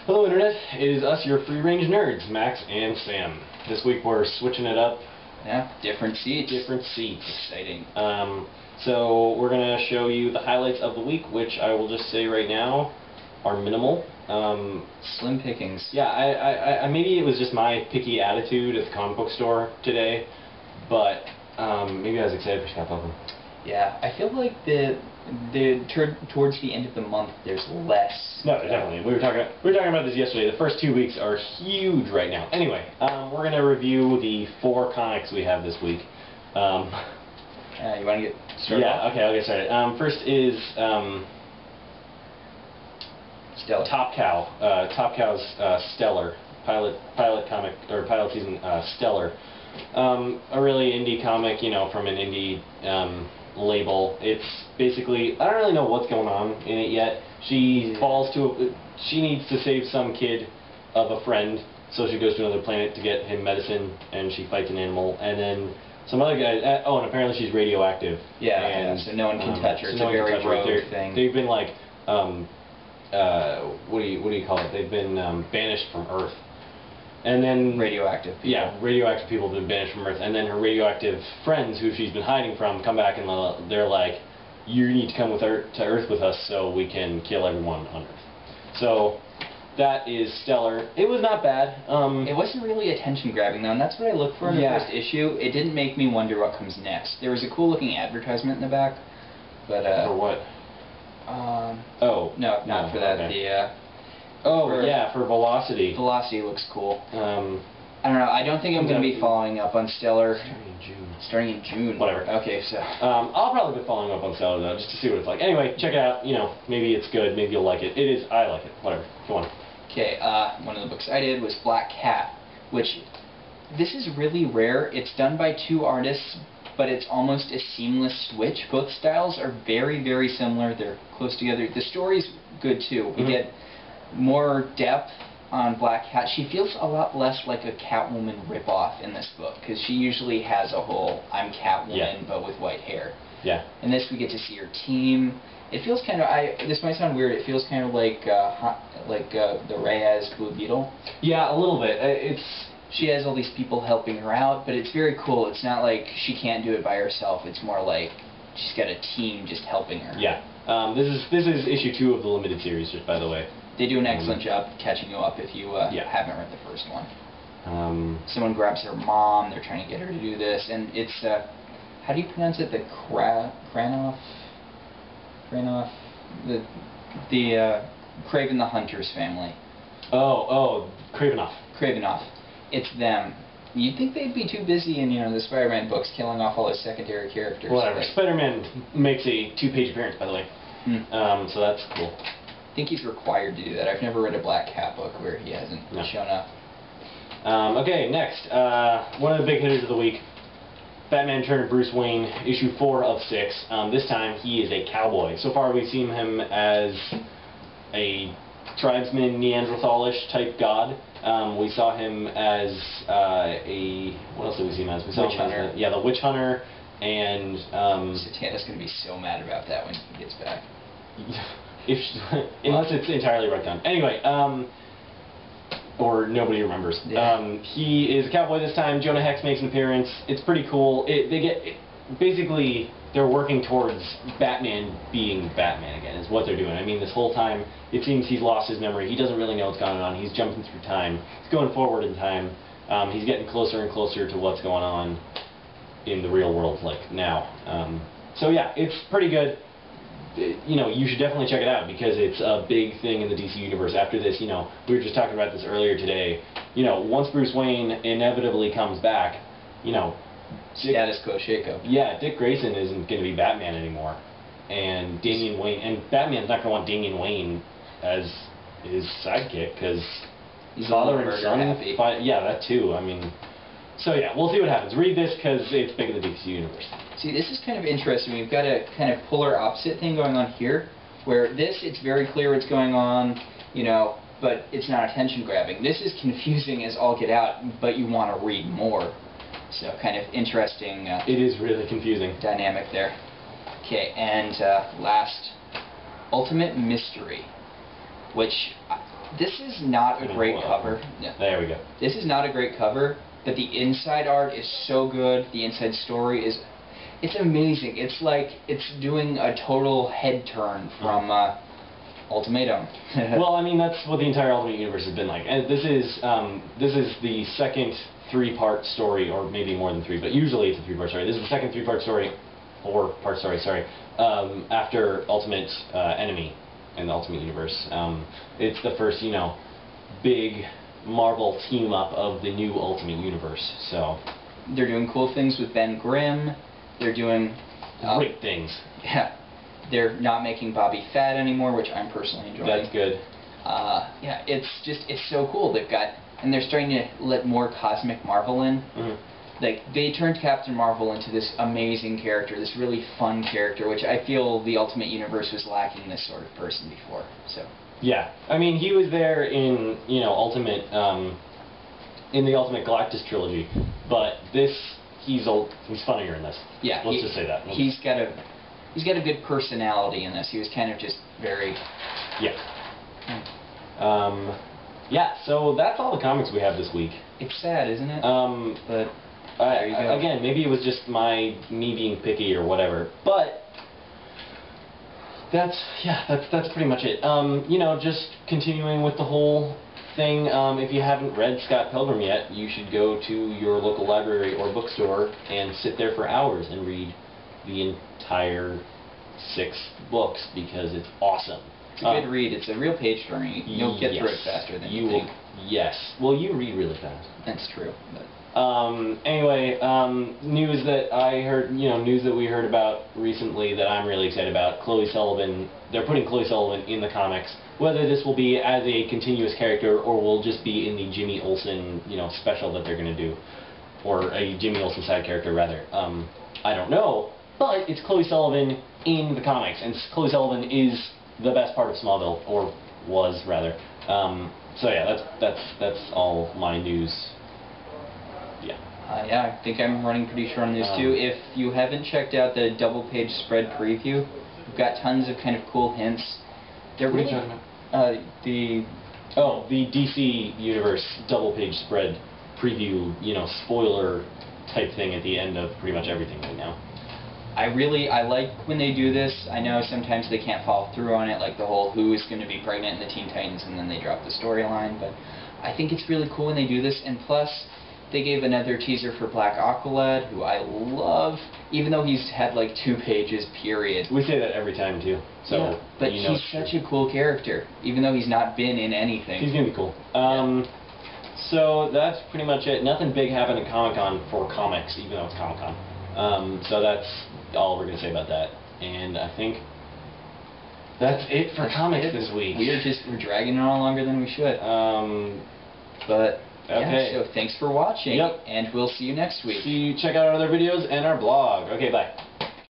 Hello Internet, it is us, your free-range nerds, Max and Sam. This week we're switching it up. Yeah, different seats. Different seats. Exciting. So we're going to show you the highlights of the week, which I will just say right now are minimal. Slim pickings. Yeah, I maybe it was just my picky attitude at the comic book store today, but maybe I was excited for Scott Pilgrim. Yeah, I feel like towards the end of the month there's less. No, definitely. We were talking about this yesterday. The first 2 weeks are huge right now. Anyway, we're going to review the 4 comics we have this week. You want to get started? Yeah, okay, I'll get started. First is Stellar. Top Cow. Top Cow's Stellar pilot comic or pilot season Stellar. A really indie comic, you know, from an indie label. It's basically, I don't really know what's going on in it yet. She she needs to save some kid of a friend, so she goes to another planet to get him medicine, and she fights an animal, and then some other guy. Oh, and apparently she's radioactive. Yeah, and so no one can touch her. It's so a very rogue thing. They've been like, what do you call it? They've been banished from Earth. And then radioactive people. Yeah, radioactive people have been banished from Earth, and then her radioactive friends, who she's been hiding from, come back and they're like, "You need to come to Earth with us so we can kill everyone on Earth." So that is Stellar. It was not bad. It wasn't really attention grabbing though, and that's what I looked for in the first issue. It didn't make me wonder what comes next. There was a cool looking advertisement in the back, but for what? Oh no, not for that. Okay. For Velocity. Velocity looks cool. I don't know. I don't think I'm going to be following up on Stellar. Starting in June. Whatever. Okay, so. I'll probably be following up on Stellar though, just to see what it's like. Anyway, check it out. You know, maybe it's good. Maybe you'll like it. It is. I like it. Whatever. Go on. Okay. One of the books I did was Black Cat, which this is really rare. It's done by 2 artists, but it's almost a seamless switch. Both styles are very, very similar. They're close together. The story's good too. We get more depth on Black Cat. She feels a lot less like a Catwoman ripoff in this book, because she usually has a whole I'm Catwoman but with white hair. Yeah. In this we get to see her team. It feels kind of, this might sound weird, it feels kind of like the Reyes Blue Beetle. Yeah, a little bit. She has all these people helping her out, but it's very cool. It's not like she can't do it by herself. It's more like she's got a team just helping her. Yeah. This is issue 2 of the limited series, just by the way. They do an excellent job catching you up if you haven't read the first one. Someone grabs her mom, they're trying to get her to do this, and it's, how do you pronounce it? The Kranoff, the Craven the Hunter's family. Oh, Kravinoff. It's them. You'd think they'd be too busy in, the Spider-Man books killing off all those secondary characters. Whatever. Spider-Man makes a 2-page appearance, by the way. So that's cool. I think he's required to do that. I've never read a Black Cat book where he hasn't shown up. Okay, next. One of the big hitters of the week. Batman turned Bruce Wayne, issue 4 of 6. This time he is a cowboy. So far we've seen him as a tribesman, Neanderthalish type god. We saw him as what else did we see him as? We saw Witch Hunter. The Witch Hunter, and Satana's going to be so mad about that when he gets back. Unless it's entirely right down. Anyway, or nobody remembers. Yeah. He is a cowboy this time. Jonah Hex makes an appearance. It's pretty cool. Basically, they're working towards Batman being Batman again, is what they're doing. I mean, this whole time, it seems he's lost his memory. He doesn't really know what's going on. He's jumping through time. He's going forward in time. He's getting closer and closer to what's going on in the real world, like, now. So yeah, it's pretty good. You should definitely check it out, because it's a big thing in the DC universe. After this, we were just talking about this earlier today, once Bruce Wayne inevitably comes back, status quo shakeup. Yeah, Dick Grayson isn't going to be Batman anymore, and Damian Wayne, and Batman's not going to want Damian Wayne as his sidekick, because father and son fight. Yeah, that too. I mean, so yeah, we'll see what happens. Read this because it's big in the DC universe. See, this is kind of interesting. We've got a kind of polar opposite thing going on here, where it's very clear what's going on, but it's not attention grabbing. This is confusing as all get out, but you want to read more. So kind of interesting. It is really confusing. Dynamic there. Okay, and last, Ultimate Mystery, which this is not a great cover. No. There we go. This is not a great cover, but the inside art is so good. The inside story is, it's amazing. It's like it's doing a total head turn from Ultimatum. Well, I mean, that's what the entire Ultimate Universe has been like. And this is the second 3-part story, or maybe more than 3, but usually it's a 3-part story. This is the second 3-part story, 4-part story, sorry, after Ultimate Enemy in the Ultimate Universe. It's the first, you know, big Marvel team-up of the new Ultimate Universe, so... They're doing cool things with Ben Grimm. They're doing... great things. Yeah. They're not making Bobby fat anymore, which I'm personally enjoying. That's good. Yeah, it's so cool. They've got... And they're starting to let more Cosmic Marvel in. Mm-hmm. Like, they turned Captain Marvel into this amazing character, this really fun character, which I feel the Ultimate Universe was lacking this sort of person before, so... Yeah, I mean, he was there in, you know, in the Ultimate Galactus trilogy, but he's funnier in this. Yeah, let's just say that. He's got a good personality in this. He was kind of just very... Yeah. Yeah, so that's all the comics we have this week. It's sad, isn't it? But there you go. Again, maybe it was just me being picky or whatever, but that's pretty much it. You know, just continuing with the whole thing, if you haven't read Scott Pilgrim yet, you should go to your local library or bookstore and sit there for hours and read the entire 6 books, because it's awesome. It's a good read. It's a real page turner. You'll get through it faster than you think. Yes. Well, you read really fast. That's true. But. Anyway, news that I heard, you know, news that we heard about recently that I'm really excited about. Chloe Sullivan. They're putting Chloe Sullivan in the comics. Whether this will be as a continuous character or will just be in the Jimmy Olsen, you know, special that they're going to do, or a Jimmy Olsen side character rather. I don't know, but it's Chloe Sullivan in the comics, and Chloe Sullivan is the best part of Smallville, or was rather. So yeah, that's all my news. Yeah. Yeah, I think I'm running pretty short on this too. If you haven't checked out the double-page spread preview, we've got tons of kind of cool hints. They're what really are you talking about? The DC Universe double-page spread preview, you know, spoiler type thing at the end of pretty much everything right now. I like when they do this. I know sometimes they can't follow through on it, like the whole who is going to be pregnant in the Teen Titans, and then they drop the storyline, but I think it's really cool when they do this, and plus, they gave another teaser for Black Aqualad, who I love, even though he's had like 2 pages, period. We say that every time, too. So yeah, but you know he's such a cool character, even though he's not been in anything. He's going to be cool. So that's pretty much it. Nothing big happened at Comic-Con for comics, even though it's Comic-Con. So that's all we're going to say about that. And I think that's it for comics this week. We're dragging it on longer than we should. But okay. Yeah, so thanks for watching. Yep. And we'll see you next week. Check out our other videos and our blog. Okay, bye.